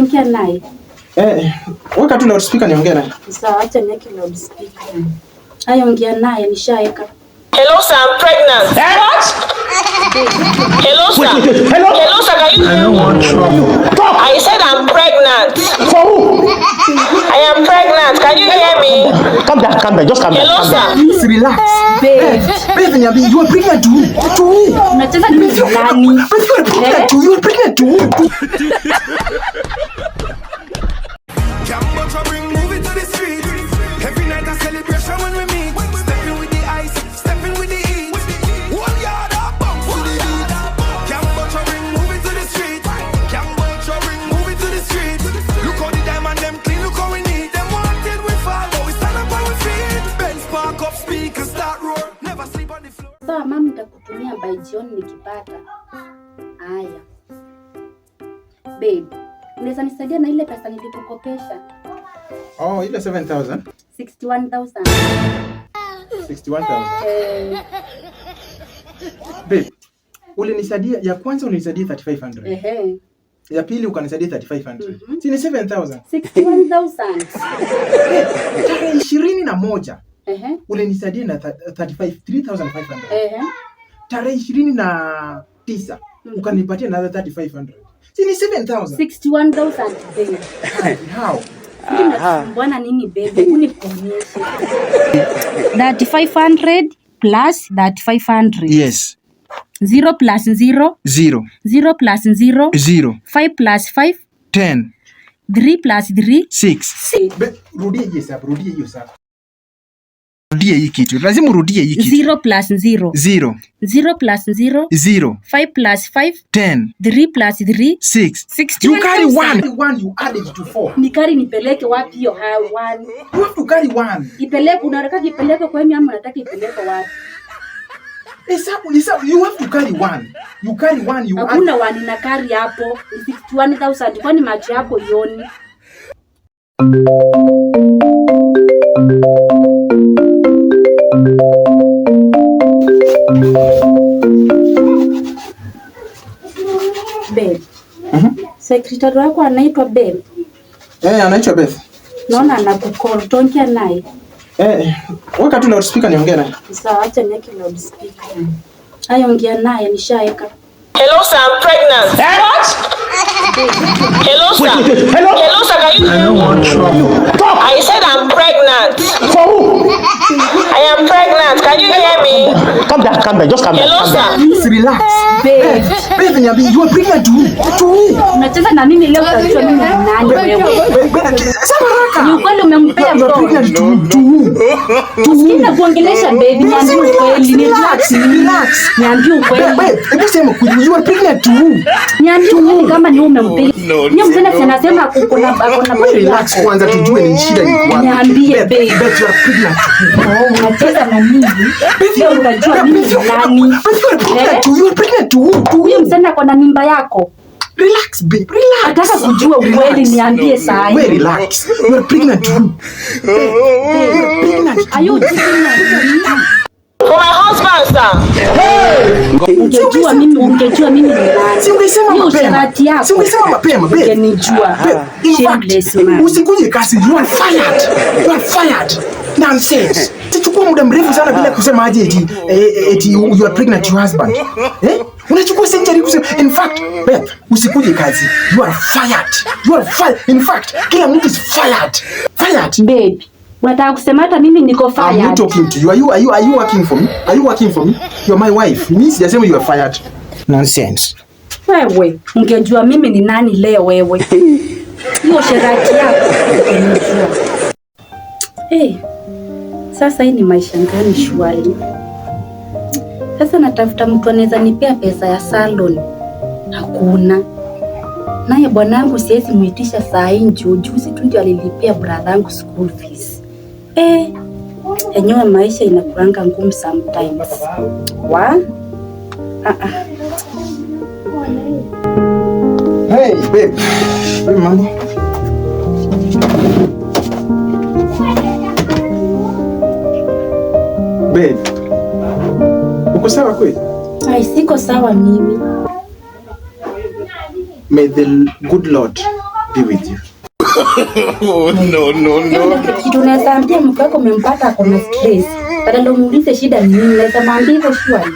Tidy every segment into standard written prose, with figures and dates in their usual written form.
Ongea naye. Weka tu loudspeaker niongee naye. Sawa, acha niweke loudspeaker. Haya, ongea naye, nishaeka. Hello sir, I'm pregnant. What? Hello sir. Hello sir, can you hear me? I don't want trouble. I said I'm pregnant. For who? I am pregnant. Can you hear me? Calm down, just calm down. Hello sir. Please relax. Babe, you are pregnant too. To who? unacheza ni nani? But you are pregnant too. You are pregnant too. Sawa mama, nitakutumia by jioni nikipata. Haya. Babe, unaweza nisaidia na ile pesa nilikukopesha? Oh, ile 7,000? 61,000. 61,000. Babe, ulinisaidia ya kwanza, ulinisaidia 3,500. Ya pili ukanisaidia 3,500. Si ni 7,000? 61,000. Tarehe 21. Ulinisaidia na 3,500. Tarehi 29 ukanipatia another 3,500. Si ni 7,000? 61,000 babe. How? Mbona nini babe? Unikuonyeshe. 3,500 plus 3,500. Yes. 0 plus 0. 0. 0 plus 0. 0. 5 plus 5. 10. 3 plus 3. 6. Rudia hiyo hesabu, rudia hiyo hesabu. Rudia hii kitu. Lazima urudie hii kitu. 0 plus 0. 0. 0 plus 0. 0. 5 plus 5. 10. 3 plus 3. 6. You carry 1 you add it to 4. Nikari nipeleke wapi hiyo 1? You have to carry 1. Ipeleke, unataka ipeleke kwa mimi ama unataka ipeleke wapi? Hesabu, you have to carry 1. You carry 1 you add. Hakuna 1 na carry hapo. 61,000 kwani macho yako yoni. Babe. Secretary wako anaitwa Babe. Anaitwa Beth. Naona anakukol, tongea naye. Weka tu loudspeaker niongee naye. Sawa, acha niweke loudspeaker. Haya, ongea naye, nishaeka. Hello sir, I'm pregnant. What? Hello sir. Hello sir, can you hear me? I don't want trouble. I said I'm pregnant. For who? I am pregnant. Can you hear me? Calm down, just calm down. Hello sir. Please relax. Babe, you are pregnant too. To who? unacheza na mimi leo, utajua mimi ni nani wewe. Ni ukweli umempea mtoto. To who? Tusikiza kuongelesha baby, niambie ukweli, ni relax. Niambie ukweli. Hebu sema kweli, you are pregnant to who? Niambie ukweli kama ni umempea. Ni mzee anasema kuna relax kwanza tujue ni shida ni wapi. Niambie baby. You are pregnant. Unacheza na mimi. Leo utajua mimi ni nani. You are pregnant to who? Huyu mzee ako na mimba yako. Relax babe, relax. Nataka kujua ukweli, niambie saa hii. Relax. You are pregnant to who? Are you kidding me? For my husband sir. Ungejua mimi ni nani. Si ungesema Hiyo mapema. sharati yako. Si ungesema mapema babe. Ungenijua. Shameless man. Usikuje kazi, you are fired. You are fired. Nonsense. Tuchukua muda mrefu sana bila kusema aje eti you are pregnant to your husband. Unachukua century kusema. In fact, babe, usikuje kazi. You are fired. You are fired. In fact, kila mtu is fired. Fired. Babe, unataka kusema hata mimi niko fired? I'm not talking to you. Are you working for me? Are you working for me? You are my wife. Mimi sijasema you are fired. Nonsense. Wewe, ungejua mimi ni nani leo wewe. Hiyo sharati yako ungenijua. Sasa hii ni maisha gani shwari? Sasa natafuta mtu anaweza nipea pesa ya salon. Hakuna. Naye bwanangu siwezi muitisha saa hii, juzi tu ndio alilipia brother yangu school fees. Enyewe maisha inakuranga ngumu sometimes. Hey babe. Hey mama. Babe. Uko sawa kweli? Ai, siko sawa mimi. May the good Lord be with you. No. Kitu unaweza ambia mke wako umempata ako na stress. Badala umuulize shida ni nini, unaweza mwambia hivyo shwari.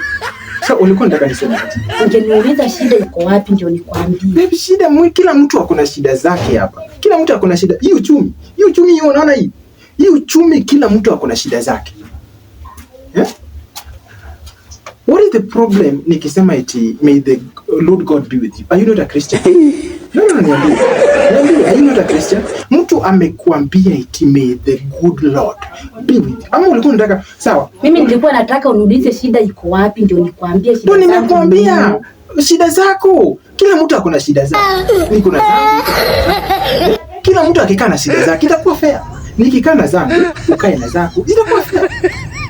Sasa ulikuwa unataka niseme aje? Ungeniuliza shida iko wapi ndio nikwambie. Baby, shida kila mtu ako na shida zake hapa. Kila mtu ako na shida. Hii uchumi hiyo unaona hii. Hii uchumi kila mtu ako na shida zake. Yeah? What is the problem nikisema eti may the Lord God be with you? Are you not a Christian? No, niambie. Are you not a Christian? Mtu amekuambia eti may the good Lord be with you. Ama ulikuwa unataka sawa? Mimi nilikuwa nataka uniulize shida iko wapi ndio nikwambie shida. Ndio nimekuambia shida zako. Kila mtu ako na shida zake. Niko na zangu. Kila mtu akikaa na shida zake itakuwa fair. Nikikaa na zangu, ukae na zako, itakuwa fair.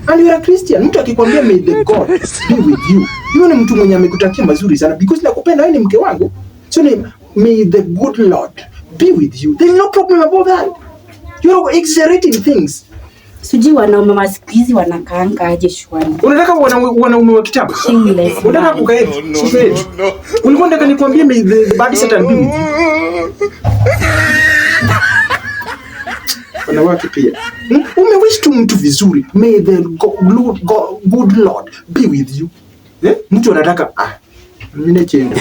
And you are a Christian. Mtu akikwambia may the God be with you, yule ni mtu mwenye amekutakia mazuri sana because nakupenda wewe, ni mke wangu. So may the good Lord be with you. There is no problem about that. You are exaggerating things. Sijui wanaume wa siku hizi wanakaanga aje shwani. Unataka wanaume wa kitabu? Unataka kukae? Ulikuwa unataka nikwambie may the bad Satan be with you. Wanawake pia. Umewish tu mtu vizuri. May the good Lord be with you. Mtu anataka mimi nachenda.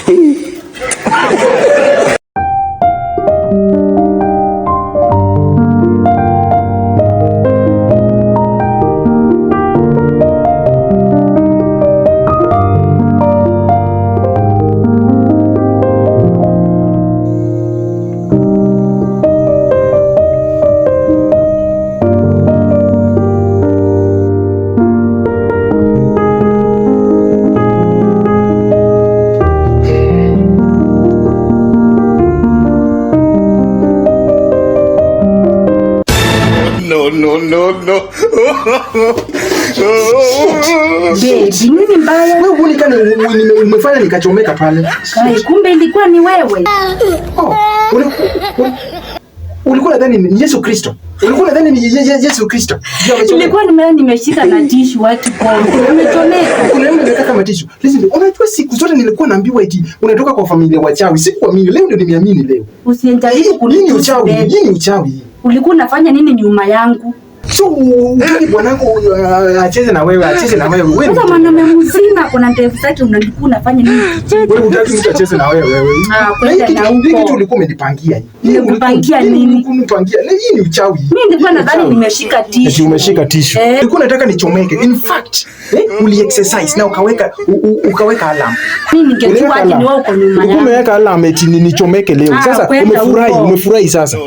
No. Baby, nini mbaya? Wewe unikane umefanya nikachomeka pale. Kai, kumbe ilikuwa ni wewe. Ulikuwa nadhani ni Yesu Kristo. Ulikuwa nadhani ni Yesu Kristo. Nilikuwa nimeshika na tissue watu kwa. Umechomeka. Kuna mtu anataka kama tissue. Listen, unajua siku zote nilikuwa naambiwa eti unatoka kwa familia wachawi. Sikuamini. Leo ndio nimeamini leo. Usienjaribu kunini uchawi. Nini uchawi? Ulikuwa unafanya nini nyuma yangu? So ukiji bwanangu acheze na wewe. Sasa mwanaume mzima kuna ndevu zake unalikuwa unafanya nini? Wewe unataka mtu acheze na wewe. Kwenda na huko. Hiki kitu ulikuwa umenipangia hii. Nimekupangia nini? Unipangia. Hii ni uchawi. Mimi nilikuwa nadhani nimeshika tissue. Eti umeshika tissue. Nilikuwa nataka nichomeke. In fact, uli exercise na ukaweka alarm. Mimi ningejua ati ni wewe uko nyuma yangu. Umeweka alarm eti nichomeke leo. Sasa umefurahi sasa.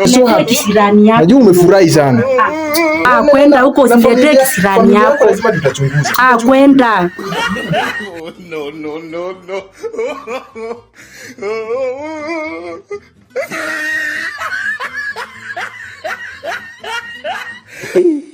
So happy. Najua umefurahi sana. Kwenda huko usiletee kisirani yako. Lazima tutachunguza. Kwenda. No.